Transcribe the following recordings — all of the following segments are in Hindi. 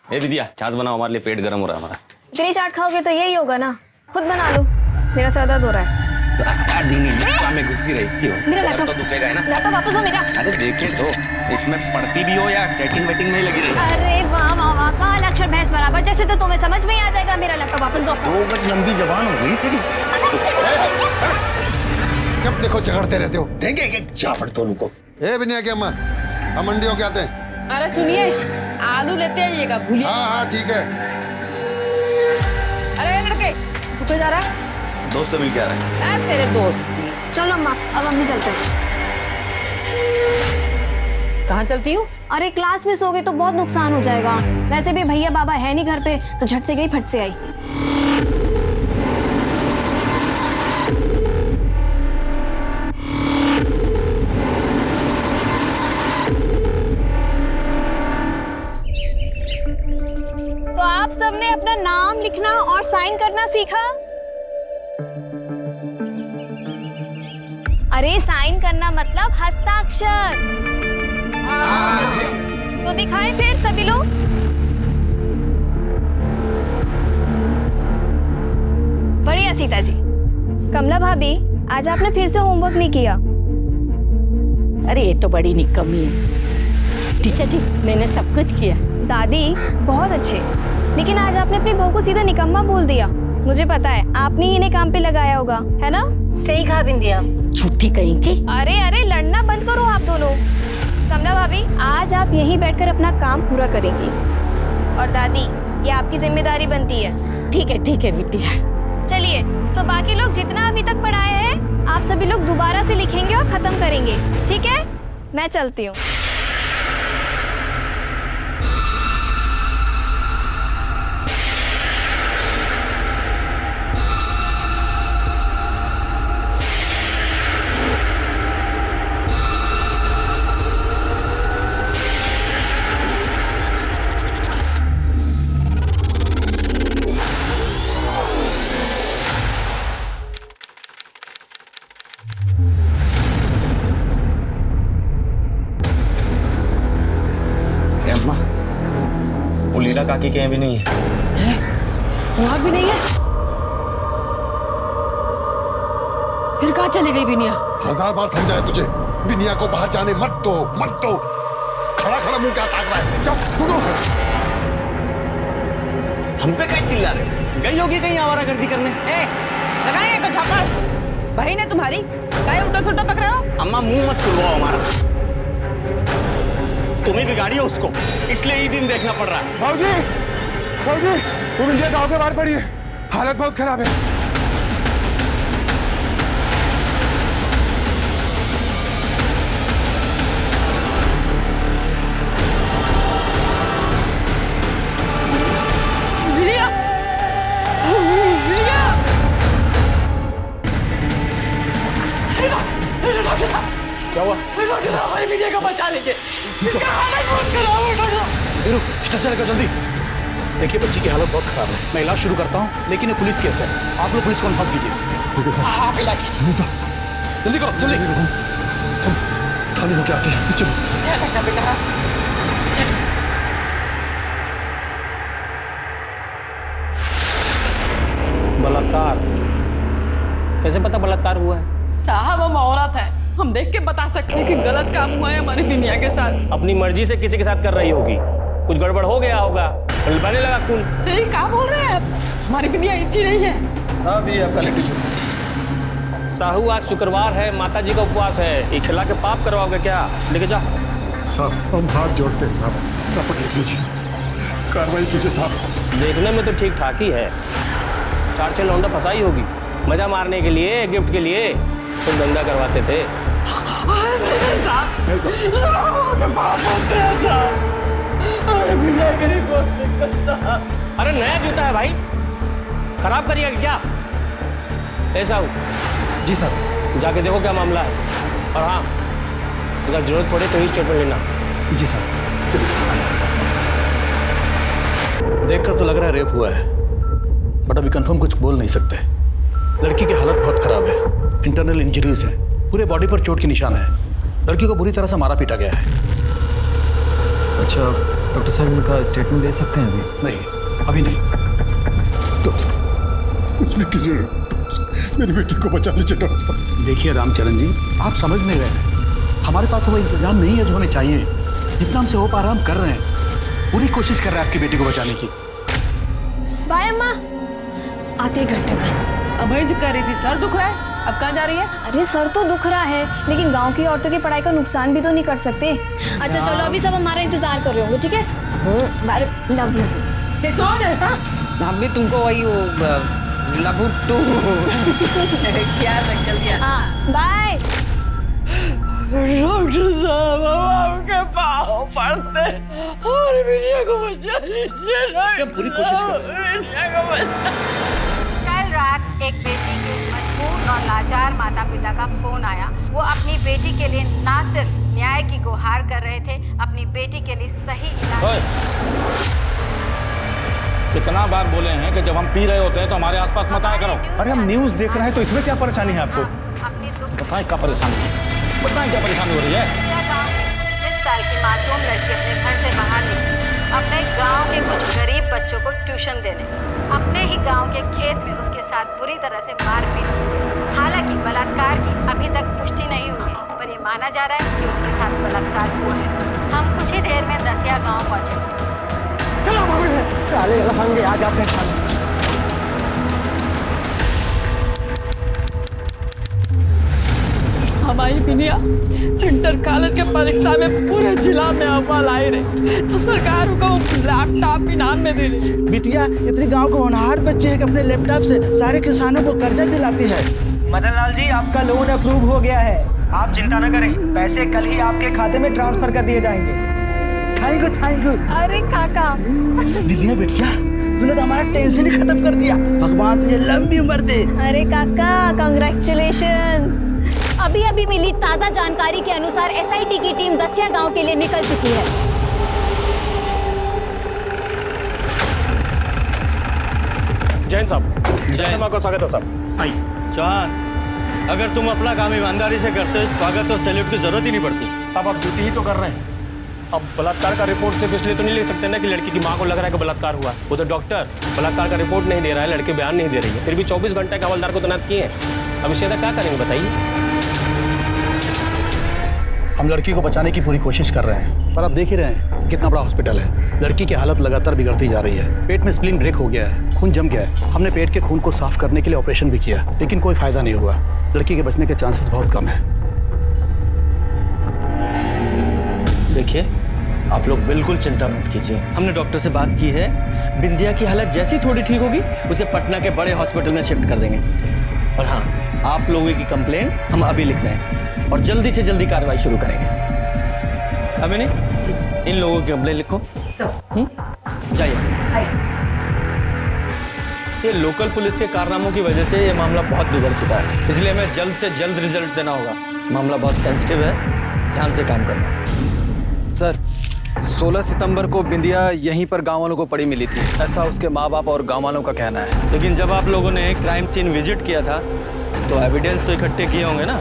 ए विद्या, छाछ बनाओ, हमारे लिए पेट गर्म हो रहा है हमारा। इतनी चाट खाओगे तो यही होगा ना, खुद बना लो, मेरा सर दर्द हो रहा है। सारा दिन इंडिया में घुसी रहती हो, मेरा लैपटॉप तो दुखेगा है ना। लैपटॉप वापस हो मेरा। अरे देखे तो, इसमें पढ़ती भी हो या चैटिंग वेटिंग में ही लगी रही। अरे वाह वाह वाह, काल अक्षर भैंस बराबर, जैसे तो तुम्हें समझ में ही आ जाएगा। मेरा लैपटॉप वापस दो। 2 गज लंबी जबान हो गई तेरी। जब देखो झगड़ते रहते हो। देंगे एक झापड़ दोनों को। ए बिनिया की अम्मा, हम मंडी होके आते हैं। अरे सुनिए, आलू लेते आइएगा, भूलिए। हाँ हाँ ठीक है। अरे लड़के, तू तो जा रहा है? दोस्त से मिल के आ रहा है। तेरे दोस्त चलो अम्मा, अब हम भी चलते हैं। कहाँ चलती हूँ? अरे क्लास मिस हो गई तो बहुत नुकसान हो जाएगा। वैसे भी भैया बाबा है नहीं घर पे, तो झट से गई फट से आई। तो आप सबने अपना नाम लिखना और साइन करना सीखा? अरे साइन करना मतलब हस्ताक्षर। तो दिखाएं फिर सभी लोग। बढ़िया सीता जी। कमला भाभी, आज आपने फिर से होमवर्क नहीं किया। अरे ये तो बड़ी निकम्मी है। टीचर जी, मैंने सब कुछ किया। दादी बहुत अच्छे, लेकिन आज आपने अपनी बहू को सीधा निकम्मा बोल दिया। मुझे पता है आपने ही इन्हें काम पे लगाया होगा, है ना? सही कहा बिंदिया, छुट्टी कहीं की। अरे अरे, लड़ना बंद करो आप दोनों। कमला भाभी, आज आप यहीं बैठकर अपना काम पूरा करेंगी। और दादी, ये आपकी जिम्मेदारी बनती है। ठीक है विद्या। चलिए, तो बाकी लोग जितना अभी तक पढ़ाए हैं, आप सभी लोग दोबारा से लिखेंगे और खत्म करेंगे, ठीक है? मैं चलती हूँ। अम्मा, वो लीला काकी के यहाँ भी नहीं है। वहाँ भी नहीं है? फिर कहाँ चली गई बिनिया? 1000 बार समझाया तुझे, बिनिया को बाहर जाने मत दो, मत दो। खड़ा खड़ा मुंह क्या ताक रहा है? जाओ ढूंढो उसे। हम पे कहीं चिल्ला रहे? गई होगी कहीं आवारागर्दी करने। लगाए एक झापड़। बहन है तुम्हारी, काय उल्टा सुल्टा पक रहे हो? अम्मा मुंह मत खुलवाओ हमारा। तुम्हें बिगाड़ी हो उसको, इसलिए ये दिन देखना पड़ रहा है। भाऊजी, भाऊजी, तुम इंडिया गांव के बाहर पड़ी है, हालत बहुत खराब है। बिनिया, बिनिया! डॉक्टर साहब, क्या हुआ? डॉक्टर साहब, हमारी बिनिया का बचा लीजिए। इसका हालत बहुत खराब है डॉक्टर साहब। वीरू, स्ट्रेचर लेकर जल्दी। देखिए बच्ची की हालत बहुत खराब है, मैं इलाज शुरू करता हूँ, लेकिन ये पुलिस केस है, आप लोग पुलिस को इन्फॉर्म कीजिए। ठीक है सर। हाँ, इलाज कीजिए। जल्दी करो, जल्दी। हम थाने होके आते हैं, चलो। बेटा, बलात्कार? कैसे पता बलात्कार हुआ है? साहब हम औरत है, हम देख के बता सकते हैं कि गलत काम हुआ है हमारी बिनिया के साथ। अपनी मर्जी से किसी के साथ कर रही होगी, कुछ गड़बड़ हो गया होगा, बहने लगा खून। नहीं, क्या बोल रहे हैं आप? हमारी बिनिया ऐसी नहीं है। साहब ये आपका लिट्टी चोखा। साहू, आज शुक्रवार है, माता जी का उपवास है, ये खिला के पाप करवाओगे क्या? लेके जा। साहब हम हाथ जोड़ते हैं साहब, रपट लिख लीजिए, कार्रवाई कीजिए साहब। देखने में तो ठीक ठाक ही है, 4-6 लौंडा फंसाई होगी, मजा मारने के लिए, गिफ्ट के लिए तुम दंगा करवाते थे। अरे नया जूता है भाई, खराब करिएगा क्या? ऐसा हो जी सर। जाके देखो क्या मामला है, और हाँ, अगर जरूरत पड़े तो ही स्टेटमेंट लेना। जी सर। देखकर तो लग रहा है रेप हुआ है, बट अभी कंफर्म कुछ बोल नहीं सकते। लड़की की हालत बहुत खराब है, इंटरनल इंजरीज हैं, पूरे बॉडी पर चोट के निशान है। लड़की को बुरी तरह से मारा पीटा गया है। अच्छा डॉक्टर साहब इनका स्टेटमेंट ले सकते हैं अभी? नहीं, अभी नहीं। डॉक्टर साहब कुछ भी कीजिए, मेरी बेटी को बचा लीजिए डॉक्टर साहब। देखिए रामचरण जी, आप समझ नहीं रहे। हमारे पास वो इंतजाम नहीं है जो हमें चाहिए। जितना हमसे हो पा रहा हम कर रहे हैं। पूरी कोशिश कर रहे हैं आपकी बेटी को बचाने की। बाय अम्मा, आते एक घंटे में। अभय जी कह रही थी सर दुख रहा है, अब कहाँ जा रही है? अरे सर तो दुख रहा है, लेकिन गांव की औरतों की पढ़ाई का नुकसान भी तो नहीं कर सकते। अच्छा चलो, अभी सब हमारा इंतजार कर रहे होंगे, ठीक है? Love you. हम भी तुमको वही लबू टू क्या निकल गया। हाँ बाय। डॉक्टर साहब हम आपके पाँव पड़ते, हमारी बिटिया को बचा लीजिए। हम पूरी कोशिश कर रहे हैं। कल रात एक बेटी के मजबूर और लाचार माता पिता का फोन आया। वो अपनी बेटी के लिए ना सिर्फ न्याय की गुहार कर रहे थे, अपनी बेटी के लिए सही इलाज। कितना बार बोले हैं कि जब हम पी रहे होते हैं तो हमारे आसपास मत आया करो। अरे हम न्यूज़ देख रहे हैं तो इसमें क्या परेशानी है आपको? अपनी दुख बताएं क्या परेशानी है, बताएं क्या परेशानी हो रही है? 20 साल की मासूम लड़की अपने घर से बाहर निकली, अपने गांव के कुछ गरीब बच्चों को ट्यूशन देने। अपने ही गांव के खेत में उसके साथ बुरी तरह से मारपीट की गई। हालांकि बलात्कार की अभी तक पुष्टि नहीं हुई है, पर यह माना जा रहा है कि उसके साथ बलात्कार हुआ है। हम कुछ ही देर में दसिया गाँव पहुँचे। चलो साले लफंगे आ जाते हैं। हमारी बिटिया इंटर कॉलेज के परीक्षा में पूरे जिला में अव्वल आई रही, तो सरकार को लैपटॉप इनाम में दे रही। बिटिया इतनी गांव के होनहार बच्चे हैं कि अपने लैपटॉप से सारे किसानों को कर्जा दिलाती है। मदन लाल जी, आपका लोन अप्रूव हो गया है, आप चिंता न करें, पैसे कल ही आपके खाते में ट्रांसफर कर दिए जाएंगे। Thank you thank you. अरे काका, बिटिया बिटिया तूने तो हमारा टेंशन ही खत्म कर दिया। भगवान तुझे लंबी उम्र दे। अरे काका कांग्रेचुलेशंस। अभी अभी मिली ताज़ा जानकारी के अनुसार एसआईटी की टीम दसिया गांव के लिए निकल चुकी है। जैन साहब, जैन माँ को स्वागत है साहब। आई चौहान, अगर तुम अपना काम ईमानदारी से करते हो, स्वागत और सैल्यूट की जरूरत ही नहीं पड़ती। साहब आप ड्यूटी ही तो कर रहे हैं। अब बलात्कार का रिपोर्ट सिर्फ इसलिए तो नहीं ले सकते ना कि लड़की की माँ को लग रहा है कि बलात्कार हुआ। वो तो डॉक्टर बलात्कार का रिपोर्ट नहीं दे रहा है, लड़के बयान नहीं दे रही है, फिर भी 24 घंटे का हवलदार को तैनात किए हैं। अब इससे क्या करेंगे बताइए? हम लड़की को बचाने की पूरी कोशिश कर रहे हैं, पर आप देख ही रहे हैं कितना बड़ा हॉस्पिटल है। लड़की की हालत लगातार बिगड़ती जा रही है। पेट में स्प्लीन ब्रेक हो गया है, खून जम गया है। हमने पेट के खून को साफ करने के लिए ऑपरेशन भी किया, लेकिन कोई फायदा नहीं हुआ। लड़की के बचने के चांसेस बहुत कम है। देखिए, आप लोग बिल्कुल चिंता मत कीजिए, हमने डॉक्टर से बात की है। बिंदिया की हालत जैसी थोड़ी ठीक होगी, उसे पटना के बड़े हॉस्पिटल में शिफ्ट कर देंगे। और हाँ, आप लोगों की कंप्लेंट हम अभी लिख रहे हैं और जल्दी से जल्दी कार्रवाई शुरू करेंगे। अभी नहीं, इन लोगों की कंप्लेंट लिखो। जाइए। ये लोकल पुलिस के कारनामों की वजह से ये मामला बहुत बिगड़ चुका है, इसलिए हमें जल्द से जल्द रिजल्ट देना होगा। मामला बहुत सेंसिटिव है, ध्यान से काम करना। सर 16 सितंबर को बिंदिया यहीं पर गांव वालों को पड़ी मिली थी, ऐसा उसके माँ बाप और गांव वालों का कहना है। लेकिन जब आप लोगों ने क्राइम सीन विजिट किया था तो एविडेंस तो इकट्ठे किए होंगे ना?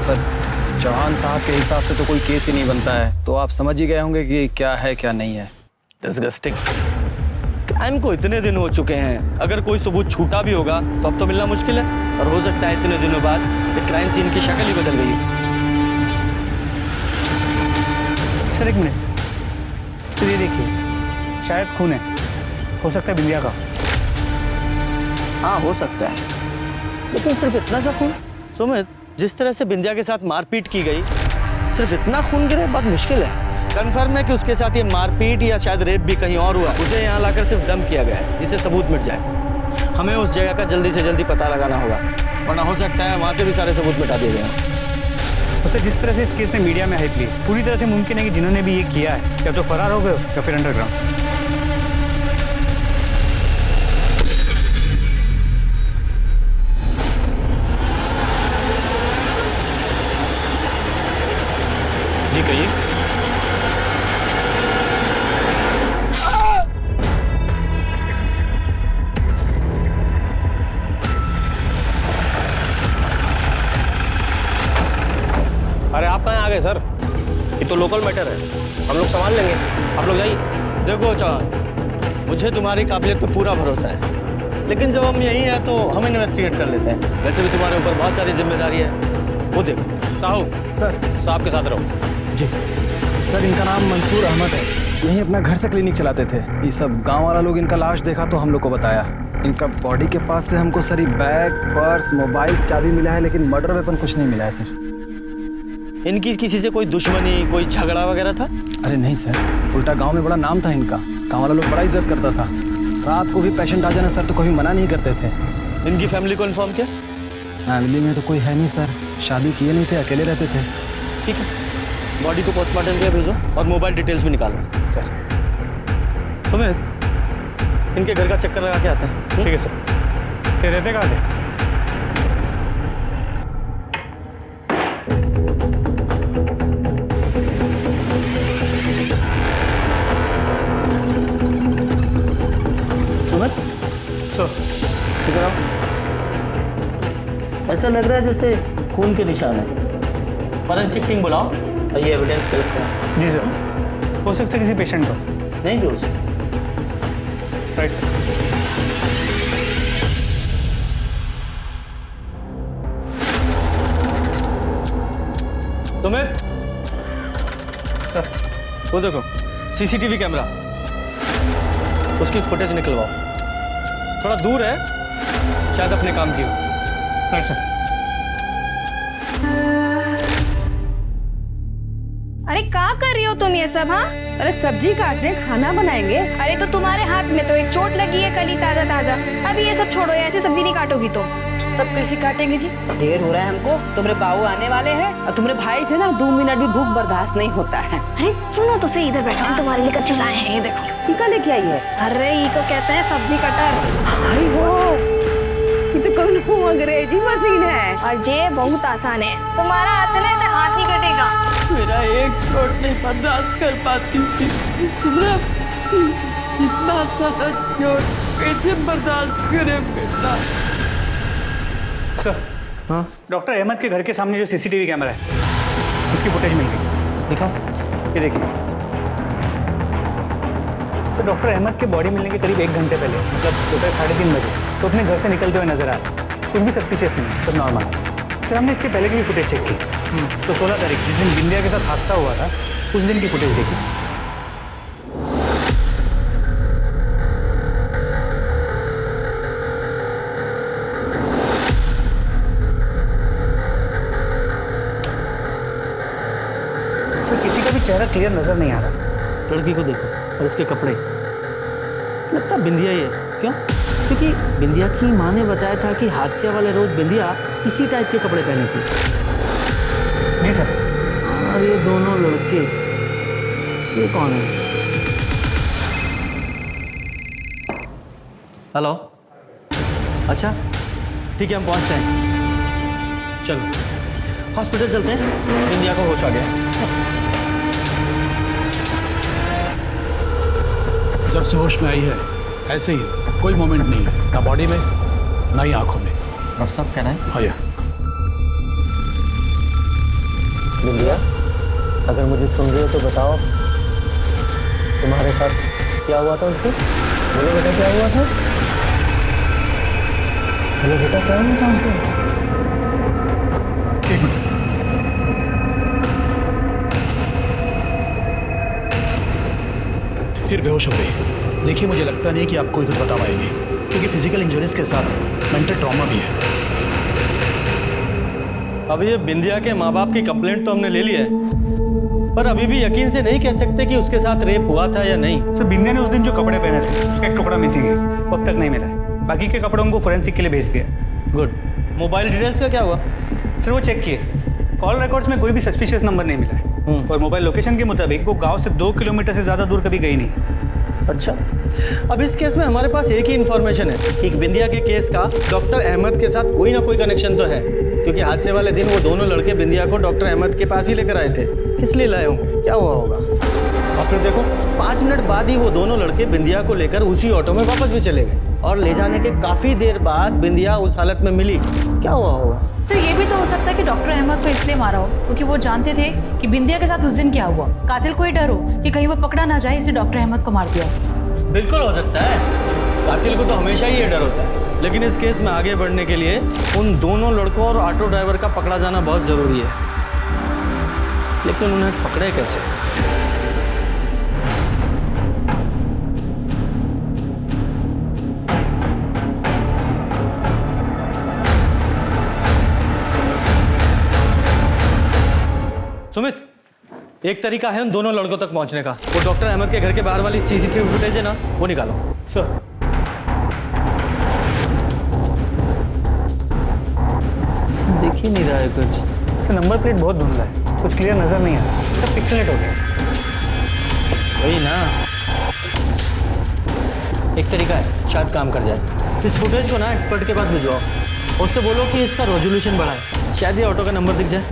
सर चौहान साहब के हिसाब से तो कोई केस ही नहीं बनता है, तो आप समझ ही गए होंगे कि क्या है क्या नहीं है। डिस्गस्टिंग। क्राइम को इतने दिन हो चुके हैं, अगर कोई सबूत छूटा भी होगा तो अब तो मिलना मुश्किल है, और हो सकता है इतने दिनों बाद ये क्राइम सीन की शक्ल ही बदल गई है। सर एक मिनट, तो ये देखिए, शायद खून है, हो सकता है बिंदिया का। हाँ हो सकता है, लेकिन सिर्फ इतना सा खून? सुमित, जिस तरह से बिंदिया के साथ मारपीट की गई, सिर्फ इतना खून गिरा बहुत मुश्किल है। कंफर्म है कि उसके साथ ये मारपीट या शायद रेप भी कहीं और हुआ, उसे यहाँ लाकर सिर्फ डंप किया गया है जिससे सबूत मिट जाए। हमें उस जगह का जल्दी से जल्दी पता लगाना होगा, वरना हो सकता है वहाँ से भी सारे सबूत मिटा दिए गए। तो सर जिस तरह से इस केस में मीडिया में हाइप ली, पूरी तरह से मुमकिन है कि जिन्होंने भी ये किया है या तो फरार हो गए या फिर अंडरग्राउंड। जी कहिए। अरे आप कहाँ आ गए सर? ये तो लोकल मैटर है, हम लोग संभाल लेंगे, आप लोग जाइए। देखो चौहान, मुझे तुम्हारी काबिलियत पे पूरा भरोसा है, लेकिन जब हम यहीं हैं तो हम इन्वेस्टिगेट कर लेते हैं। वैसे भी तुम्हारे ऊपर बहुत सारी जिम्मेदारी है। वो देखो साहू, सर साहब के साथ रहो। जी सर, इनका नाम मंसूर अहमद है, यहीं अपना घर से क्लिनिक चलाते थे। ये सब गांव वाला लोग इनका लाश देखा तो हम लोग को बताया। इनका बॉडी के पास से हमको सर बैग, पर्स, मोबाइल, चाबी मिला है, लेकिन मर्डर वेपन कुछ नहीं मिला है सर। इनकी किसी से कोई दुश्मनी, कोई झगड़ा वगैरह था? अरे नहीं सर, उल्टा गांव में बड़ा नाम था इनका, गांव वाला लोग बड़ा इज्जत करता था। रात को भी पेशेंट आ जाना सर तो कभी मना नहीं करते थे। इनकी फैमिली को इन्फॉर्म किया? फैमिली में तो कोई है नहीं सर, शादी किए नहीं थे, अकेले रहते थे। ठीक है, बॉडी को पोस्टमार्टम के लिए भेजो और मोबाइल डिटेल्स भी निकालना। सर सुमित, इनके घर का चक्कर लगा के आते हैं। ठीक है सर। ये रहते कहाँ थे? सुमित सर इधर आओ। ऐसा लग रहा है जैसे खून के निशान है। फॉरेंसिक टीम बुलाओ और ये एविडेंस कलेक्ट करो। जी सर। हो सकता है किसी पेशेंट का। नहीं भी हो सकता। Right sir. सुमित, वो देखो सीसीटीवी कैमरा, उसकी फुटेज निकलवाओ। थोड़ा दूर है, शायद अपने काम की हो। Right sir. अरे क्या कर रही हो तुम ये सब? हाँ, अरे सब्जी काट रहे हैं, खाना बनाएंगे। अरे तो तुम्हारे हाथ में तो एक चोट लगी है, कल ही ताजा ताजा। अभी ये सब छोड़ो, ऐसे सब्जी नहीं काटोगी तुम। तब कैसे काटेंगे जी? देर हो रहा है हमको, तुम्हारे बाबू आने वाले हैं और तुम्हारे भाई से ना 2 मिनट भी भूख बर्दाश्त नहीं होता है। अरे सुनो तो सही, इधर बैठो, हम तुम्हारे लिए कच्चे लाए हैं, ये देखो। टीका लेके आई है? अरे ये को कहते हैं सब्जी कटर। हाय हो, ये तो कोई अंग्रेजी मशीन है। और ये बहुत आसान है, तुम्हारा हाथ से ना ऐसे हाथ नहीं कटेगा। मेरा एक चोट नहीं बर्दाश्त कर पाती थी, तुमने इतना सारा चोट कैसे बर्दाश्त करे बेटा? सर, हाँ, डॉक्टर अहमद के घर के सामने जो सीसीटीवी कैमरा है उसकी फुटेज मिल गई। दिखाओ। ये देखिए सर, डॉक्टर अहमद के बॉडी मिलने के करीब 1 घंटे पहले, मतलब दोपहर 3:30 बजे तो अपने घर से निकलते हुए नजर आ रहा है। कुछ भी सस्पिशियस नहीं, सब नॉर्मल है। सर, हमने इसके पहले की भी फुटेज चेक की, तो 16 तारीख जिस दिन बिंदिया के साथ हादसा हुआ था उस दिन की फुटेज देखी। सर, किसी का भी चेहरा क्लियर नजर नहीं आ रहा। लड़की को देखो और उसके कपड़े, लगता बिंदिया ही है। क्यों? क्योंकि बिंदिया की माँ ने बताया था कि हादसे वाले रोज बिंदिया इसी टाइप के कपड़े पहने थी। जी सर। और ये दोनों लड़के, ये कौन है? हेलो, अच्छा ठीक है, हम पहुंचते हैं। चलो हॉस्पिटल चलते हैं, बिंदिया को होश आ गया। जब से होश में आई है ऐसे ही, कोई मोमेंट नहीं है, ना बॉडी में ना ही आंखों में। डॉक्टर साहब कहना है? हाँ यार। बिंदिया, अगर मुझे सुन रहे हो तो बताओ, तुम्हारे साथ क्या हुआ था उस दिन? बोलो बेटा, क्या हुआ था? बोलो बेटा, क्या हुआ था उस दिन? एक मिनट। फिर बेहोश हो गई। देखिए, मुझे लगता नहीं कि आप कोई कुछ बता पाएंगे, क्योंकि फिजिकल इंजरीज के साथ मेंटल ट्रॉमा भी है। अब ये बिंदिया के माँ बाप की कंप्लेंट तो हमने ले ली है, पर अभी भी यकीन से नहीं कह सकते कि उसके साथ रेप हुआ था या नहीं। सर, बिंदिया ने उस दिन जो कपड़े पहने थे उसका एक टुकड़ा मिसिंग है, वो अब तक नहीं मिला है। बाकी के कपड़ों को फोरेंसिक के लिए भेज दिया। गुड। मोबाइल डिटेल्स का क्या हुआ? सर, वो चेक किए, कॉल रिकॉर्ड्स में कोई भी सस्पिशियस नंबर नहीं मिला है, और मोबाइल लोकेशन के मुताबिक वो गांव से 2 किलोमीटर से ज़्यादा दूर कभी गई नहीं। अच्छा, अब इस केस में हमारे पास एक ही इन्फॉर्मेशन है कि बिंदिया के केस का डॉक्टर अहमद के साथ कोई ना कोई कनेक्शन तो है, क्योंकि हादसे वाले दिन वो दोनों लड़के बिंदिया को डॉक्टर अहमद के पास ही लेकर आए थे। किस लिए लाए होंगे? क्या हुआ होगा? और फिर देखो 5 मिनट बाद ही वो दोनों लड़के बिंदिया को लेकर उसी ऑटो में वापस भी चले गए और ले जाने के काफी देर बाद बिंदिया उस हालत में मिली। क्या हुआ होगा? सर ये भी तो हो सकता है कि डॉक्टर अहमद को इसलिए मारा हो क्योंकि वो जानते थे कि बिंदिया के साथ उस दिन क्या हुआ। कातिल को ही डर हो कि कहीं वो पकड़ा ना जाए, इसे डॉक्टर अहमद को मार दिया। बिल्कुल हो सकता है, कातिल को तो हमेशा ही ये डर होता है। लेकिन इस केस में आगे बढ़ने के लिए उन दोनों लड़कों और ऑटो ड्राइवर का पकड़ा जाना बहुत जरूरी है। लेकिन उन्हें पकड़े कैसे? सुमित, एक तरीका है उन दोनों लड़कों तक पहुंचने का। वो डॉक्टर अहमद के घर के बाहर वाली सीसीटीवी फुटेज है ना, वो निकालो। सर दिख ही नहीं रहा है कुछ। सर नंबर प्लेट बहुत धुंधला है, कुछ क्लियर नजर नहीं आ रहा। सब पिक्सेलेट हो गया। वही ना, एक तरीका है, शायद काम कर जाए। इस फुटेज को ना एक्सपर्ट के पास भिजवाओ, उससे बोलो कि इसका रेजोल्यूशन बढ़ाए, शायद ये ऑटो का नंबर दिख जाए।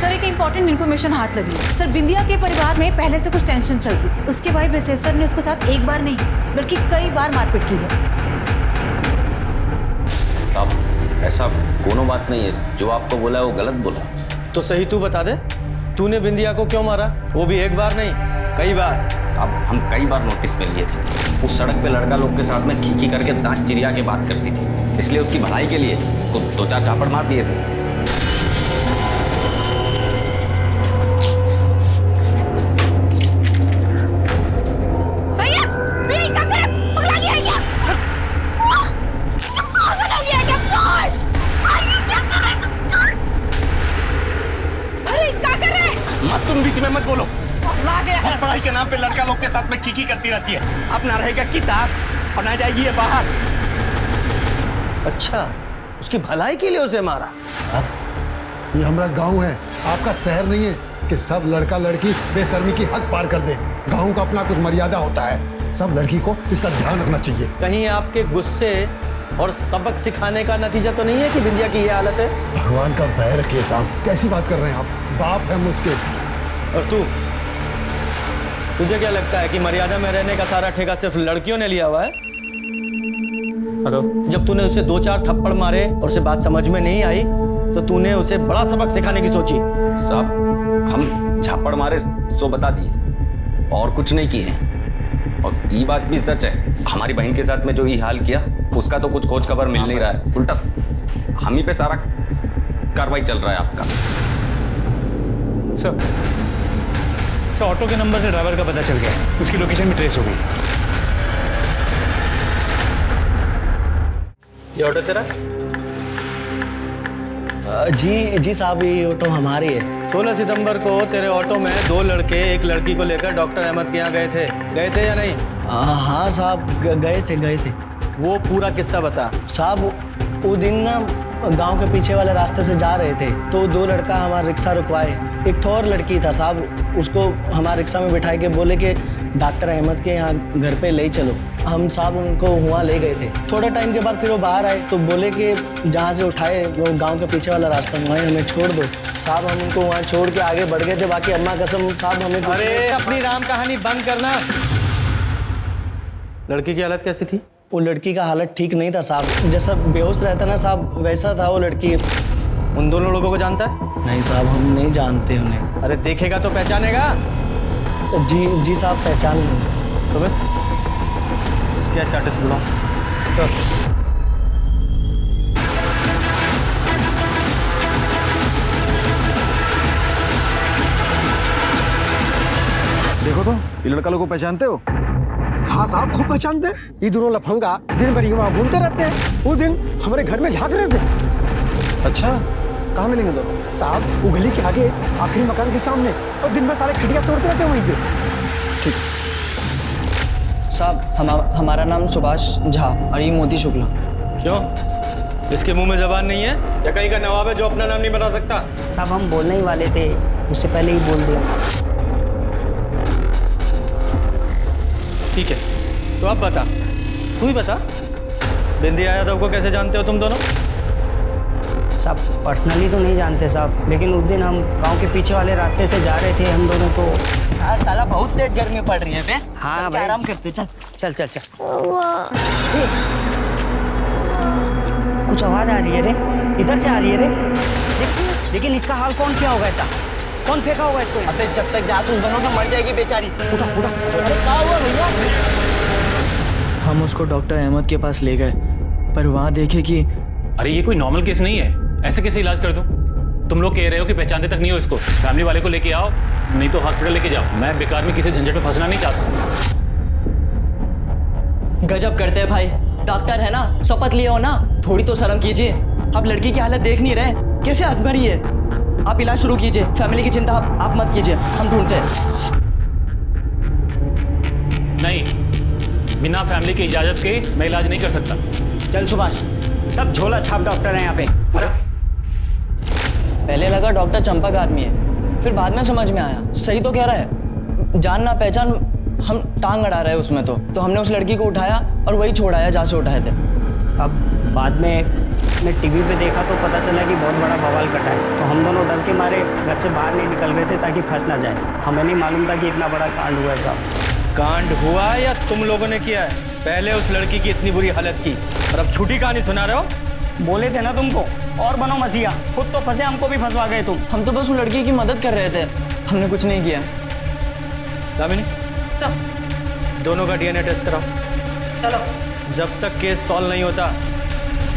सर एक इम्पोर्टेंट इन्फॉर्मेशन हाथ लगी। सर बिंदिया के परिवार में पहले से कुछ टेंशन चल रही थी। उसके भाई बेसेसर ने उसके साथ एक बार नहीं बल्कि कई बार मारपीट की है। अब ऐसा कोनो बात नहीं है, जो आपको बोला है वो गलत बोला। तो सही तू बता दे, तूने बिंदिया को क्यों मारा? वो भी एक बार नहीं, कई बार। अब हम कई बार नोटिस पे लिए थे, उस सड़क पे लड़का लोग के साथ में खींची करके दांत चिरिया के बात करती थी, इसलिए उसकी भलाई के लिए उसको 2-4 चापड़ मार दिए थे। तुम बीच में मत बोलो। हर पढ़ाई के नाम पे लड़का लोग के साथ में खींची करती रहती है। अपना रहेगा किताब और ना जाएगी ये बाहर। अच्छा, उसकी भलाई के लिए उसे मारा? ये हमारा गांव है, आपका शहर नहीं है कि सब लड़का लड़की बेशर्मी की हद पार कर दे। गांव का अपना कुछ मर्यादा होता है, सब लड़की को इसका ध्यान रखना चाहिए। कहीं आपके गुस्से और सबक सिखाने का नतीजा तो नहीं है कि बिंदिया की ये हालत है? भगवान का भय रखिए साहब, कैसी बात कर रहे हैं आप? बाप है मुझके। और तुझे क्या लगता है कि मर्यादा में रहने का सारा ठेका सिर्फ लड़कियों ने लिया हुआ है? जब तूने उसे 2-4 थप्पड़ मारे और उसे बात समझ में नहीं आई तो तूने उसे बड़ा सबक सिखाने की सोची। साहब हम झापड़ मारे सो बता दिए और कुछ नहीं किए। और ये बात भी सच है, हमारी बहन के साथ में जो ये हाल किया उसका तो कुछ खोज खबर मिल नहीं रहा है, उल्टा हम ही पे सारा कार्रवाई चल रहा है आपका। सर ऑटो के नंबर से ड्राइवर का पता चल गया, उसकी लोकेशन भी ट्रेस हो गई। ये ऑटो तेरा? जी साहब, ये ऑटो हमारी है। 16 सितंबर को तेरे ऑटो में 2 लड़के एक लड़की को लेकर डॉक्टर अहमद के यहाँ गए थे या नहीं? हाँ साहब, गए थे। वो पूरा किस्सा बता। साहब वो दिन ना गांव के पीछे वाले रास्ते से जा रहे थे तो 2 लड़का हमारा रिक्शा रुकवाए। एक तो और लड़की था साहब, उसको हमारे रिक्शा में बिठा के बोले कि डॉक्टर अहमद के यहाँ घर पे ले चलो। हम साहब उनको वहाँ ले गए थे। थोड़ा टाइम के बाद फिर वो बाहर आए तो बोले कि जहाँ से उठाए वो गांव के पीछे वाला रास्ता, वहीं हमें छोड़ दो। साहब हम उनको वहाँ छोड़ के आगे बढ़ गए थे। बाकी अम्मा कसम साहब हमें कुछ अरे अपनी राम कहानी बंद करना। लड़की की हालत कैसी थी? वो लड़की का हालत ठीक नहीं था साहब, जैसा बेहोश रहता ना साहब वैसा था वो लड़की। उन दोनों लोगों को जानता है? नहीं साहब, हम नहीं जानते उन्हें। अरे देखेगा तो पहचानेगा? जी साहब, पहचान लेंगे। क्या चार्टेस बुलाओ। देखो तो ये लड़का लोग को पहचानते हो? हाँ साहब, खूब पहचानते हैं। ये दोनों लफंगा दिन भर वहाँ घूमते रहते हैं। उस दिन हमारे घर में झांक रहे थे। अच्छा, कहाँ मिलेंगे दोनों? साहब वो गली के आगे आखिरी मकान के सामने, और दिन भर सारे खटिया तोड़ते रहते हैं वहीं पे। ठीक साहब, हमारा नाम सुभाष झा और ये मोती शुक्ला। क्यों, इसके मुंह में जबान नहीं है या कहीं का नवाब है जो अपना नाम नहीं बता सकता? साहब हम बोलने ही वाले थे, उससे पहले ही बोल दिया। ठीक है, तो अब बता, तू ही बता, बिंदिया यादव को कैसे जानते हो तुम दोनों? साहब पर्सनली तो नहीं जानते साहब, लेकिन उस दिन हम गांव के पीछे वाले रास्ते से जा रहे थे हम दोनों तो। हाँ साला बहुत तेज गर्मी पड़ रही है बे। हाँ भाई आराम करते, चल चल चल चल। कुछ आवाज आ रही है रे, इधर से आ रही है रे। लेकिन इसका हाल कौन किया होगा ऐसा? कौन फेंका होगा इसको? अबे जब तक जासूस बनोगे मर जाएगी बेचारी। उठा उठा। अरे क्या हुआ भैया? हम उसको डॉक्टर अहमद के पास ले गए, पर वहाँ देखे कि अरे ये कोई नॉर्मल केस नहीं है, ऐसे कैसे इलाज कर दूं? तुम लोग कह रहे हो कि पहचानते तक नहीं हो इसको, फैमिली वाले को लेके आओ, नहीं तो हॉस्पिटल लेके जाओ। मैं बेकार में किसी झंझट में फंसना नहीं चाहता। गजब करते हैं भाई, डॉक्टर है ना, शपथ लिए हो ना, थोड़ी तो शर्म कीजिए। आप लड़की की हालत देख नहीं रहे, कैसे आग भरी है। आप इलाज शुरू कीजिए, फैमिली की चिंता आप मत कीजिए, हम ढूंढते हैं। नहीं, बिना फैमिली की इजाजत के मैं इलाज नहीं कर सकता। चल सुभाष, सब झोला छाप डॉक्टर हैं यहाँ पे। पहले लगा डॉक्टर चंपक आदमी है, फिर बाद में समझ में आया सही तो कह रहा है। जान ना पहचान हम टांग अड़ा रहे उसमें तो हमने उस लड़की को उठाया और वही छोड़ाया जहाँ से उठाए थे। अब बाद में मैं टीवी पे देखा तो पता चला कि बहुत बड़ा बवाल कटा है, तो हम दोनों डर के मारे घर से बाहर नहीं निकल रहे थे ताकि फंस ना जाए। हमें नहीं मालूम था कि इतना बड़ा कांड हुआ है साहब। कांड हुआ या तुम लोगों ने किया है? पहले उस लड़की की इतनी बुरी हालत की और अब झूठी कहानी सुना रहे हो? बोले थे ना तुमको, और बनो मसीहा, खुद तो फंसे, हमको भी फंसवा गए तुम। हम तो बस उस लड़की की मदद कर रहे थे, हमने कुछ नहीं किया। दामिनी सब दोनों का डीएनए टेस्ट कराओ। चलो। जब तक केस सॉल्व नहीं होता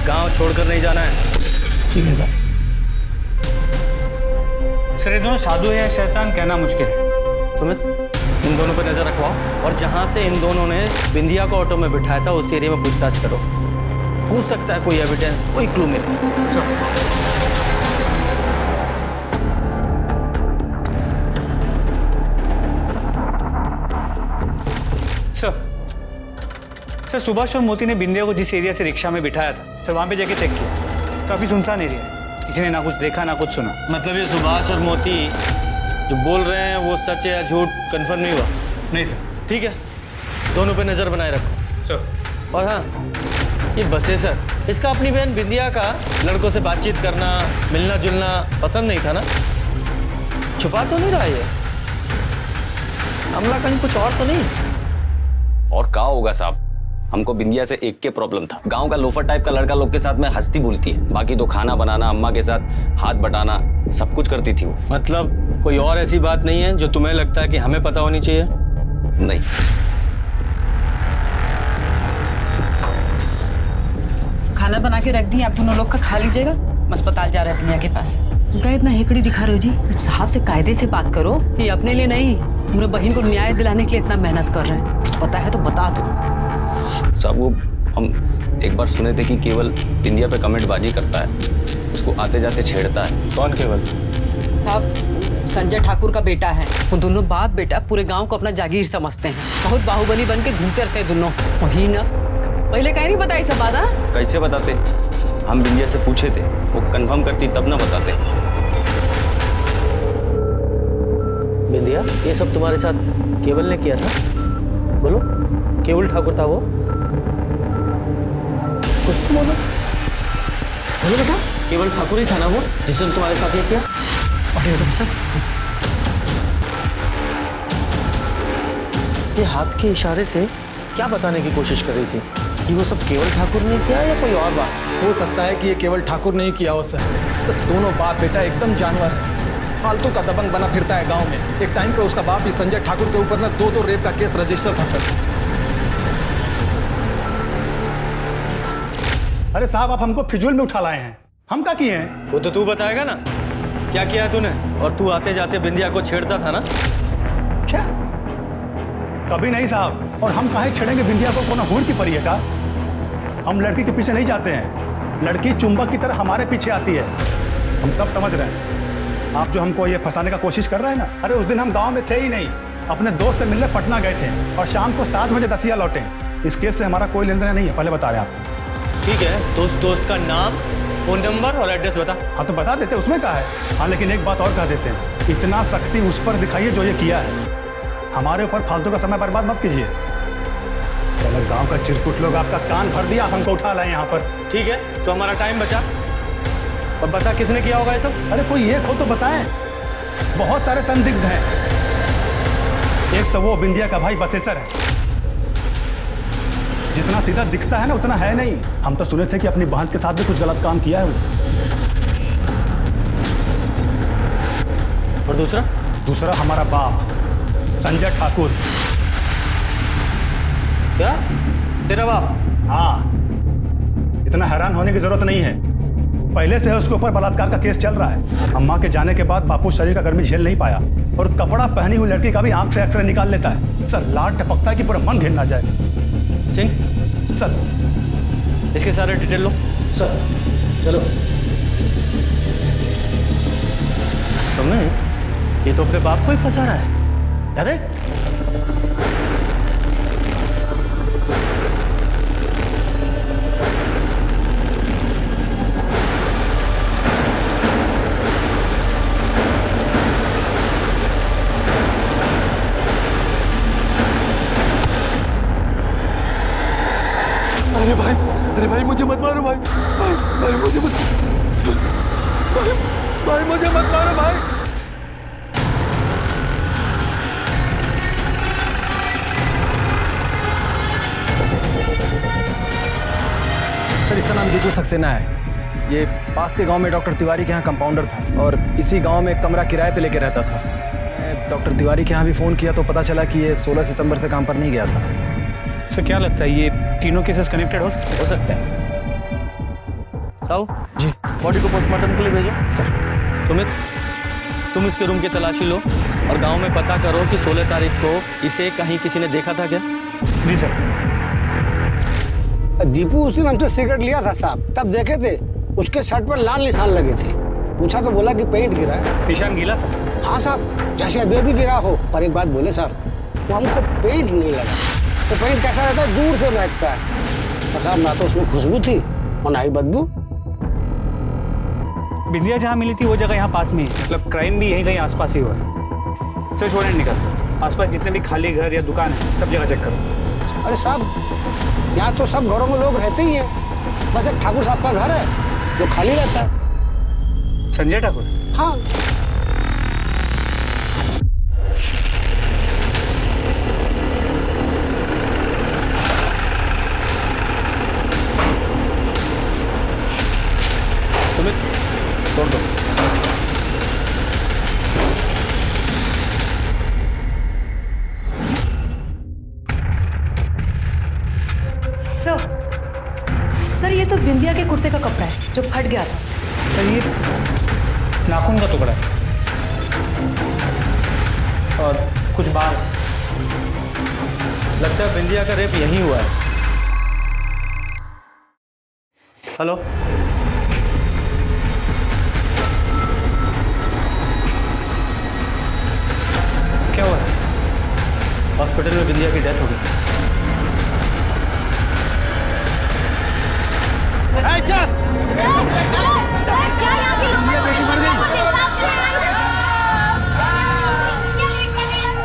गांव छोड़कर नहीं जाना है। ठीक है सर। सर ये दोनों साधु है या शैतान कहना मुश्किल है। सुमित इन दोनों पर नजर रखवाओ और जहां से इन दोनों ने बिंदिया को ऑटो में बिठाया था उस एरिया में पूछताछ करो। हो सकता है कोई एविडेंस, कोई क्लू मिले। सर सुभाष और मोती ने बिंदिया को जिस एरिया से रिक्शा में बिठाया था सर, वहाँ पे जाके चेक किया, काफी सुनसान एरिया है, किसी ने ना कुछ देखा ना कुछ सुना। मतलब ये सुभाष और मोती जो बोल रहे हैं वो सच है या झूठ कंफर्म नहीं हुआ? नहीं सर। ठीक है, दोनों पे नजर बनाए रखो सर। और हाँ, ये बसे सर, इसका अपनी बहन बिंदिया का लड़कों से बातचीत करना, मिलना जुलना पसंद नहीं था ना? छुपा तो नहीं रहा ये? हमला कहीं कुछ और तो नहीं? और क्या होगा साहब, हमको बिंदिया से एक के प्रॉब्लम था। गांव का लोफर टाइप का लड़का लोग के साथ में हंसती बोलती है, बाकी तो खाना बनाना, अम्मा के साथ हाथ बटाना सब कुछ करती थी वो। मतलब कोई और ऐसी बात नहीं है जो तुम्हें लगता है कि हमें पता होनी चाहिए? नहीं। खाना बना के रख दी, आप दोनों लोग का खा लीजिएगा। अस्पताल जा रहे हैं बिंदिया के पास। तुम क्या इतना हेकड़ी दिखा रहे हो जी? साहब से कायदे से बात करो, ये अपने लिए नहीं, तुम्हारे बहन को न्याय दिलाने के लिए इतना मेहनत कर रहे हैं। पता है तो बता दो। साहब वो हम एक बार सुने थे कि केवल बिंदिया पे कमेंट बाजी करता है, उसको आते जाते छेड़ता है। कौन केवल? साहब संजय ठाकुर का बेटा है। वो दोनों बाप बेटा पूरे गांव को अपना जागीर समझते हैं, बहुत बाहुबली बन के घूमते रहते हैं दोनों। वही ना, पहले कहीं नहीं बताई सब बात। कैसे बताते? हम बिंदिया से पूछे थे, वो कंफर्म करती तब ना बताते। बिंदिया ये सब तुम्हारे साथ केवल ने किया था? बोलो, केवल ठाकुर था वो? कुछ तो बोलो। बोलो बेटा, केवल ठाकुर ही था ना वो जिसने तुम्हारे साथ ये किया? अरे सब ये हाथ के इशारे से क्या बताने की कोशिश कर रही थी? कि वो सब केवल ठाकुर ने किया या कोई और बात? हो सकता है कि ये केवल ठाकुर नहीं किया हो सर। दोनों बाप बेटा एकदम जानवर है, फालतू का दबंग बना फिरता है गांव में। एक टाइम पे उसका बाप ही संजय ठाकुर के ऊपर ना दो रेप का केस रजिस्टर था सर। अरे साहब आप हमको फिजूल में उठा लाए हैं, हम क्या किए हैं? वो तो तू बताएगा ना, क्या किया तूने? और तू आते जाते बिंदिया को छेड़ता था ना? क्या? कभी नहीं साहब, और हम काहे छेड़ेंगे बिंदिया को? कौन हूर की परी है का? हम लड़की के पीछे नहीं जाते हैं, लड़की चुंबक की तरह हमारे पीछे आती है। हम सब समझ रहे हैं। आप जो हमको ये फंसाने का कोशिश कर रहे हैं ना, अरे उस दिन हम गांव में थे ही नहीं, अपने दोस्त से मिलने पटना गए थे और शाम को 7 बजे दसिया लौटे। इस केस से हमारा कोई लेन देन नहीं है, पहले बता रहे हैं आपको। ठीक है, तो उस दोस्त का नाम, फोन नंबर और एड्रेस बता। हाँ तो बता देते, उसमें क्या है। हाँ लेकिन एक बात और कह देते हैं, इतना सख्ती उस पर दिखाइए जो ये किया है, हमारे ऊपर फालतू का समय बर्बाद मत कीजिए। चलो गांव का चिरकुट लोग आपका कान भर दिया, हमको उठा लाए यहाँ पर। ठीक है, तो हमारा टाइम बचा और बता किसने किया होगा ये सब? अरे कोई एक हो तो बताएं। बहुत सारे संदिग्ध हैं। एक तो वो बिंदिया का भाई बसेसर है, जितना सीधा दिखता है ना उतना है नहीं। हम तो सुने थे कि अपनी बहन के साथ भी कुछ गलत काम किया है वो। और दूसरा हमारा बाप संजय ठाकुर। क्या? तेरा बाप? हाँ, इतना हैरान होने की जरूरत नहीं है। पहले से उसके ऊपर बलात्कार का केस चल रहा है। अम्मा के जाने के बाद बापू शरीर का गर्मी झेल नहीं पाया और कपड़ा पहनी हुई लड़की का भी आंख से एक्सरे निकाल लेता है। सर लाड टपकता है कि पूरा मन घिन ना जाए। सिंह सर, इसके सारे डिटेल लो। सर चलो। सुमित, ये तो अपने बाप को ही फंसा रहा है। अरे अरे भाई मुझे मत मारो भाई। भाई मुझे मत भाई मुझे मत मारो भाई। सर इसका नाम जीतू सक्सेना है। ये पास के गांव में डॉक्टर तिवारी के यहाँ कंपाउंडर था और इसी गांव में कमरा किराए पे लेके रहता था। डॉक्टर तिवारी के यहाँ भी फ़ोन किया तो पता चला कि ये 16 सितंबर से काम पर नहीं गया था। सर क्या लगता है ये तीनों केसेस कनेक्टेड हो सकते हैं? साहू जी, बॉडी को पोस्टमार्टम के लिए भेजो। सर। सुमित, तुम इसके रूम की तलाशी लो और गांव में पता करो कि 16 तारीख को इसे कहीं किसी ने देखा था क्या? जी सर। दीपू उस दिन हमसे सिगरेट लिया था साहब, तब देखे थे उसके शर्ट पर लाल निशान लगे थे। पूछा तो बोला कि पेंट गिरा है। निशान गीला था? हाँ साहब, जैसे अभी भी गिरा हो। पर एक बात बोले साहब, वो हमको पेंट नहीं लगा। तो पेंट कैसा रहता है, दूर से महकता है। और साहब ना तो उसमें खुशबू थी और ना ही बदबू। बिंदिया जहाँ मिली थी वो जगह यहाँ पास में ही, मतलब क्राइम भी यहीं कहीं आसपास ही हुआ है। सर छोड़े निकल, आसपास जितने भी खाली घर या दुकान है सब जगह चेक करो। अरे साहब यहाँ तो सब घरों में लोग रहते ही हैं, बस एक ठाकुर साहब का घर है जो खाली रहता है। संजय ठाकुर? हाँ। सुमित, छोड़ दो। सर ये तो बिंदिया के कुर्ते का कपड़ा है जो फट गया था। सर ये नाखून का टुकड़ा है और कुछ बाल। लगता है बिंदिया का रेप यहीं हुआ है। हेलो, क्या हुआ? हॉस्पिटल में बिंदिया की डेथ हो गई।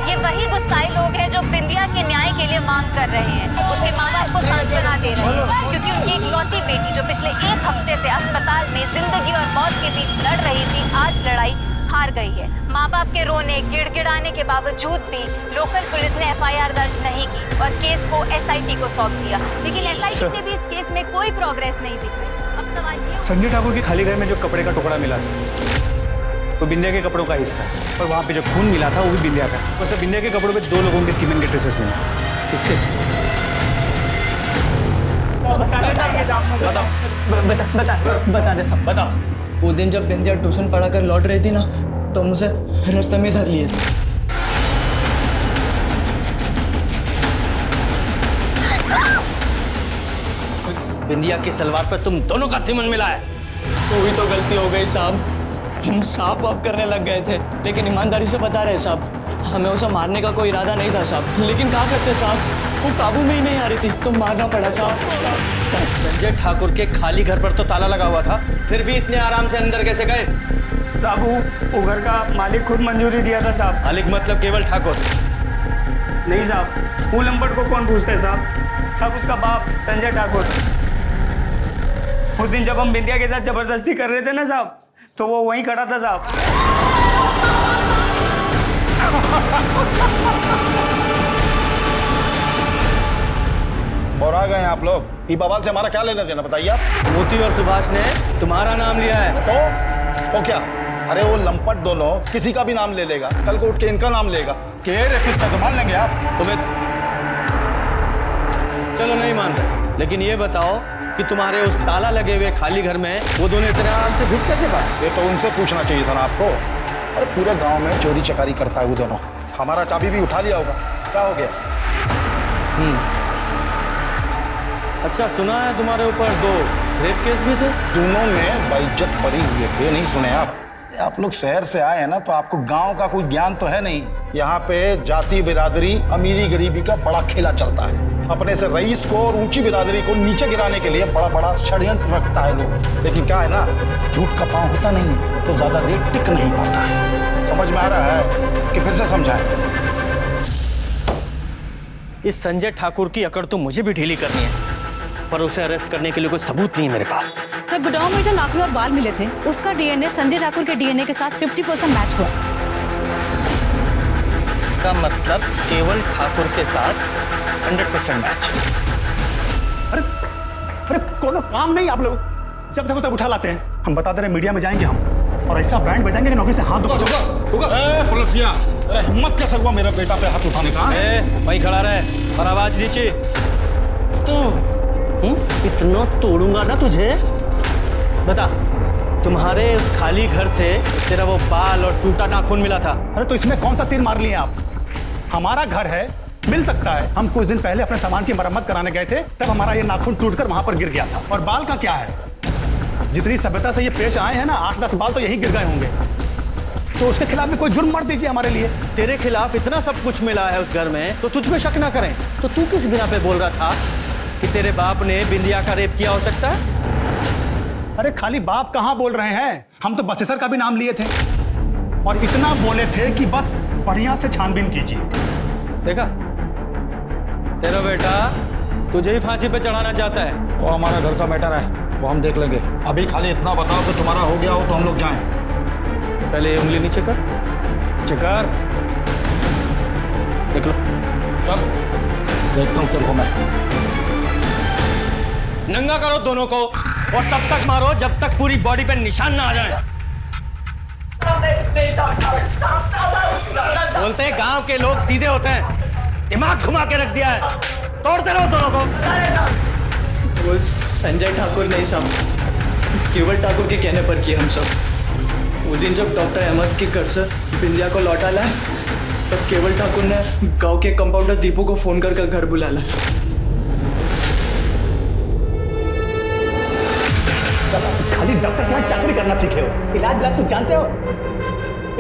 ये वही गुस्साई लोग हैं जो बिंदिया के न्याय के लिए मांग कर रहे हैं। उसके माँ बाप को सांत्वना दे रहे हैं क्योंकि उनकी इकलौती बेटी जो पिछले 1 हफ्ते से अस्पताल में जिंदगी और मौत के बीच लड़ रही थी, आज लड़ाई हार गई है। माँ बाप के रोने गिड़गिड़ाने के बावजूद भी लोकल पुलिस ने FIR दर्ज नहीं की और केस को SIT को सौंप दिया, लेकिन SIT ने भी इस केस में कोई प्रोग्रेस नहीं दिखाई। अब सवाल ये, संजय ठाकुर के खाली घर में जो कपड़े का टुकड़ा मिला वो बिंदिया के कपड़ों का हिस्सा है और वहाँ पे जो खून मिला था वो भी बिंदिया का। वैसे बिंदिया के कपड़ों पे 2 लोगों के सीमेंट के ट्रेसेस मिले। किसके? बता दे सब। बताओ। वो दिन जब बिंदिया ट्यूशन पढ़ा कर लौट रही थी ना, तो मुझे रास्ते में धर लिए थे। बिंदिया की सलवार पे तुम दोनों का सीमन मिला है। वही तो गलती हो गई साहब। हम साफ वाफ करने लग गए थे, लेकिन ईमानदारी से बता रहे साहब, हमें उसे मारने का कोई इरादा नहीं था साहब। लेकिन क्या करते साहब, वो काबू में ही नहीं आ रही थी तो मारना पड़ा साहब। संजय ठाकुर के खाली घर पर तो ताला लगा हुआ था, फिर भी इतने आराम से अंदर कैसे गए? साहब वो घर का मालिक खुद मंजूरी दिया था साहब। मालिक मतलब केवल ठाकुर? नहीं साहब, वो लंपट को कौन पूछते है साहब? साहब उसका बाप संजय ठाकुर। उस दिन जब हम बिंदिया के साथ जबरदस्ती कर रहे थे ना साहब, तो वो वहीं खड़ा था साहब। और आ गए हैं आप लोग। ये बवाल से हमारा क्या लेना देना बताइए आप। मोती और सुभाष ने तुम्हारा नाम लिया है। तो क्या? अरे वो लंपट दोनों किसी का भी नाम ले लेगा, कल को उठ के इनका नाम लेगा कि रेपिस्ट है, तो मान लेंगे आप। सुमित, चलो नहीं मान रहे, लेकिन ये बताओ कि तुम्हारे उस ताला लगे हुए खाली घर में वो दोनों इतने आराम से घुस कैसे पाए? ये तो उनसे पूछना चाहिए था ना आपको। अरे पूरे गांव में चोरी चकारी करता है वो दोनों, हमारा चाबी भी उठा लिया होगा, क्या हो गया? अच्छा, सुना है तुम्हारे ऊपर 2 रेप केस भी थे? दोनों में बेइज्जत बरी हुए थे, नहीं सुने आप लोग शहर से आए हैं ना, तो आपको गांव का कोई ज्ञान तो है नहीं। यहाँ पे जाति बिरादरी, अमीरी गरीबी का बड़ा खेला चलता है। अपने से रईस को और ऊंची बिरादरी को नीचे गिराने के लिए बड़ा बड़ा षड्यंत्र रखता है लोग। लेकिन क्या है ना, झूठ का पांव होता नहीं तो ज्यादा रेट टिक नहीं पाता है। समझ में आ रहा है कि फिर से समझाएं? इस संजय ठाकुर की अकड़ तो मुझे भी ढीली करनी है, पर उसे अरेस्ट करने के लिए कोई सबूत नहीं है मेरे पास। सर, गोडाउन में जो नाखून और बाल मिले थे, उसका डीएनए संजय ठाकुर के डीएनए के साथ 50% मैच हुआ। इसका मतलब केवल ठाकुर के साथ 100% मैच। अरे कोनो काम नहीं आप लोग, जब देखो तब उठा लाते हैं। हम बता दे रहे मीडिया में जाएंगे हम, और ऐसा बैंड बजाएंगे कि नौकरी से हाथ पुलिसिया, अरे हिम्मत कैसे हुआ मेरा बेटा पे हाथ उठाने का? वहीं खड़ा रहे और आवाज नीचे। तो इतना तोड़ूंगा ना तुझे। बता, तुम्हारे उस खाली घर से तेरा वो बाल और टूटा नाखून मिला था। अरे तो इसमें कौन सा तीर मार लिए आप? हमारा घर है, मिल सकता है। हम कुछ दिन पहले अपने सामान की मरम्मत कराने गए थे, तब हमारा ये नाखून टूटकर वहां पर गिर गया था। और बाल का क्या है, जितनी सभ्यता से ये पेश आए हैं ना, 8-10 बाल तो यहीं गिर गए होंगे। तो उसके खिलाफ भी कोई जुर्म मत दीजिए हमारे लिए। तेरे खिलाफ इतना सब कुछ मिला है उस घर में, तो तुझ पे शक ना करें। तो तू किस बिना पे बोल रहा था कि तेरे बाप ने बिंदिया का रेप किया हो सकता है? अरे खाली बाप कहां बोल रहे हैं, हम तो बसेसर का भी नाम लिए थे, और इतना बोले थे कि बस बढ़िया से छानबीन कीजिए। देखा, तेरा बेटा तुझे ही फांसी पे चढ़ाना चाहता है। वो हमारा घर का मैटर है, वो हम देख लेंगे। अभी खाली इतना बताओ कि तुम्हारा हो गया हो तो हम लोग जाएं। पहले उंगली नीचे कर, चकर देख लो। चल देखता हूँ तेरे मैं। नंगा करो दोनों को, और तब तक मारो जब तक पूरी बॉडी पे निशान ना आ जाए। बोलते हैं गांव के लोग सीधे होते हैं, दिमाग घुमा के रख दिया है। तोड़ते रहो दोनों को। वो संजय ठाकुर नहीं साहब, केवल ठाकुर के कहने पर किए हम सब। उस दिन जब डॉक्टर अहमद के घर से बिंदिया को लौटा लाए, तब केवल ठाकुर ने गांव के कंपाउंडर दीपू को फोन कर घर बुला लाया। खाली डॉक्टर के यहाँ चाकरी करना सीखे हो, इलाज तो जानते हो।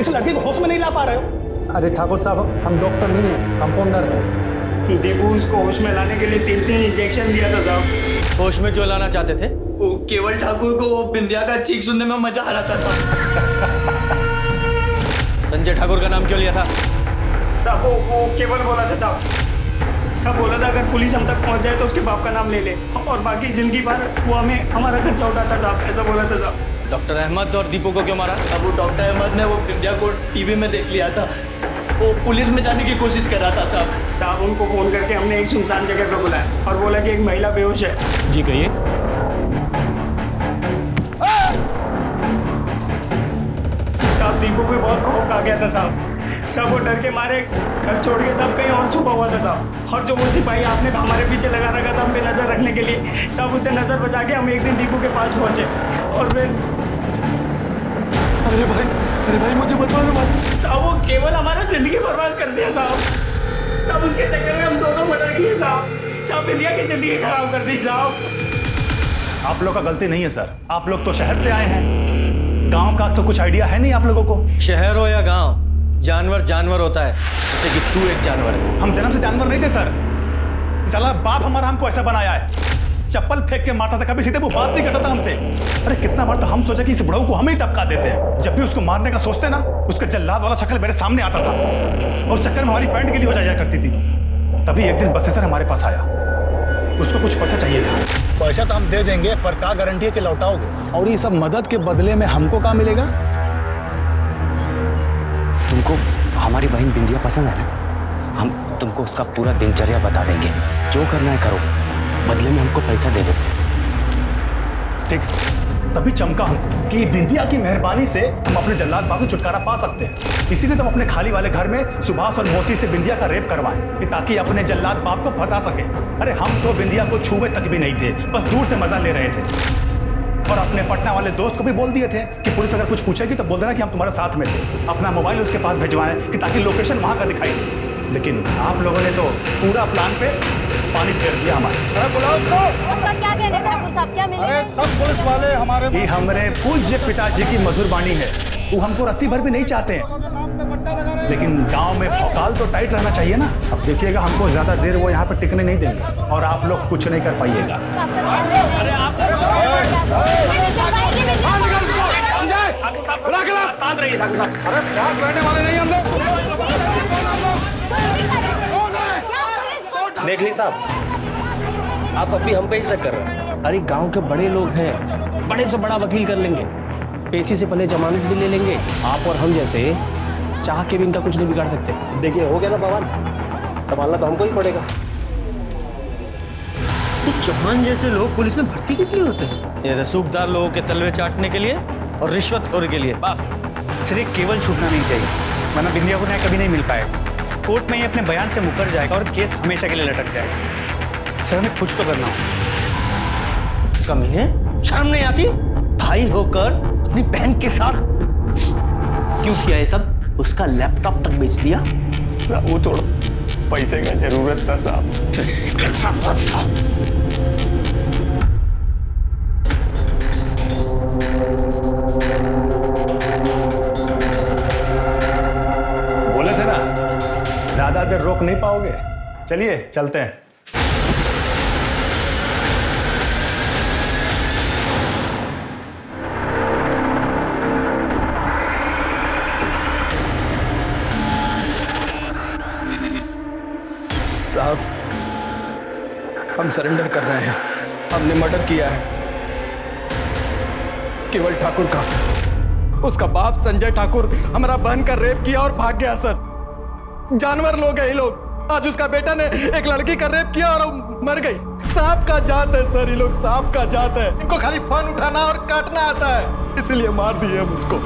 एक लड़की को होश में नहीं ला पा रहे हो। अरे ठाकुर साहब, हम डॉक्टर नहीं है, कंपाउंडर है। दीपू उसको होश में लाने के लिए 3 इंजेक्शन दिया था साहब। होश में क्यों लाना चाहते थे? वो केवल ठाकुर को वो बिंदिया का चीख सुनने में मजा आ रहा था साहब। संजय ठाकुर का नाम क्यों लिया था? साहब वो केवल बोला था साहब, सब बोला था अगर पुलिस हम तक पहुंच जाए तो उसके बाप का नाम ले ले, और बाकी जिंदगी भर वो हमें हमारा खर्चा उठाता साहब, ऐसा बोला था साहब। डॉक्टर अहमद और दीपू को क्यों मारा? अब वो डॉक्टर अहमद ने वो बिंदिया को टीवी में देख लिया था, वो पुलिस में जाने की कोशिश कर रहा था साहब। साहब उनको फोन करके हमने एक सुनसान जगह पर बुलाया और बोला कि एक महिला बेहोश है। जी कहिए। साहब दीपू पे बहुत खौफ आ गया था साहब, सब वो डर के मारे घर छोड़ के सब कहीं और छुपा हुआ था साहब। और जो वो सिपाही आपने हमारे पीछे लगा रखा था हम पे नजर रखने के लिए, सब उसे नजर बचा के हम एक दिन दीपू के पास पहुंचे और फिर अरे भाई मुझे बचा लो भाई। साहब वो केवल हमारा जिंदगी बर्बाद कर दिया साहब। साहब उसके चक्कर में हम दोनों मर्डर किए साहब। साहब इंडिया की जिंदगी खराब कर दी साहब। आप लोग का गलती नहीं है सर, आप लोग तो शहर से आए हैं, गांव का तो कुछ आइडिया है नहीं आप लोगों को। शहर हो या गांव, जानवर जानवर होता है, जैसे कि तू एक जानवर है। हम जन्म से जानवर नहीं थे सर, साला बाप हमारा हमको ऐसा बनाया है। चप्पल फेंक के मारता था, कभी सीधे वो बात नहीं करता था हमसे। अरे कितना बार तो हम सोचा कि इस बुढ़ऊ को हम ही टपका देते हैं। जब भी उसको मारने का सोचते ना, उसका जल्लाद वाला शक्ल मेरे सामने आता था, और उस चक्कर में हमारी पैंट गीली हो जाया करती थी। तभी एक दिन बसेसर हमारे पास आया, उसको कुछ पैसा चाहिए था। पैसा तो हम दे देंगे, पर क्या गारंटी है कि लौटाओगे? और ये सब मदद के बदले में हमको क्या मिलेगा? तुमको हमारी बहन बिंदिया पसंद है ना? हम तुमको उसका पूरा दिनचर्या बता देंगे, जो करना है करो, बदले में हमको पैसा दे दो। ठीक, तभी चमका हमको कि बिंदिया की मेहरबानी से हम अपने जल्लाद बाप से छुटकारा पा सकते हैं। इसीलिए तुम अपने खाली वाले घर में सुभाष और मोती से बिंदिया का रेप करवाए, ताकि अपने जल्लाद बाप को फंसा सके। अरे हम तो बिंदिया को छुए तक भी नहीं थे, बस दूर से मजा ले रहे थे। और अपने पटना वाले दोस्त को भी बोल दिए थे कि पुलिस अगर कुछ पूछेगी तो बोल देना कि हम तुम्हारे साथ में थे। अपना मोबाइल उसके पास भिजवाएं कि ताकि लोकेशन वहां का दिखाई दे। लेकिन आप लोगों ने तो पूरा प्लान पे पानी फेर दिया हमारा। क्या कहना है ठाकुर साहब, क्या मिलेगा? सब पुलिस वाले हमारे पूज्य पिताजी की मधुर वाणी है, वो हमको रत्ती भर भी नहीं चाहते हैं। लेकिन गांव में भौकाल तो टाइट रहना चाहिए ना। अब देखिएगा, हमको ज्यादा देर वो यहाँ पर टिकने नहीं देंगे और आप लोग कुछ नहीं कर पाइएगा। देख ली साहब, आप अभी हम पे ही शक कर रहे हैं। अरे गांव के बड़े लोग हैं, बड़े से बड़ा वकील कर लेंगे, पेशी से पहले जमानत भी ले लेंगे। आप और हम जैसे चाह के भी इनका कुछ नहीं बिगाड़ सकते। देखिए हो गया ना बवाल, संभालना तो हमको ही पड़ेगा। चौहान जैसे लोग पुलिस में भर्ती किस लिए होते हैं? ये रसूखदार लोगों के तलवे चाटने के लिए और रिश्वतखोरी के लिए, बस। सिर्फ केवल छूटना नहीं चाहिए, वरना बिंदिया को न्याय कभी नहीं मिल पाएगा। कोर्ट में ही अपने बयान से मुकर जाएगा और केस हमेशा के लिए लटक जाएगा। सर हमें कुछ तो करना हो। कमीने, शर्म नहीं आती? भाई होकर अपनी बहन के साथ क्यों किया ये सब? उसका लैपटॉप तक बेच दिया। वो थोड़ा पैसे का जरूरत था साहब। पैसे का जरूरत था। बोले थे ना, ज्यादा देर रोक नहीं पाओगे। चलिए चलते हैं। साहब, हम सरेंडर कर रहे हैं। हमने मर्डर किया है केवल ठाकुर का। उसका बाप संजय ठाकुर हमारा बहन का रेप किया और भाग गया सर। जानवर लोग हैं ये लोग। आज उसका बेटा ने एक लड़की का रेप किया और वो मर गई। सांप का जात है सर, ये लोग सांप का जात है। इनको खाली फन उठाना और काटना आता है, इसीलिए मार दिए हम उसको।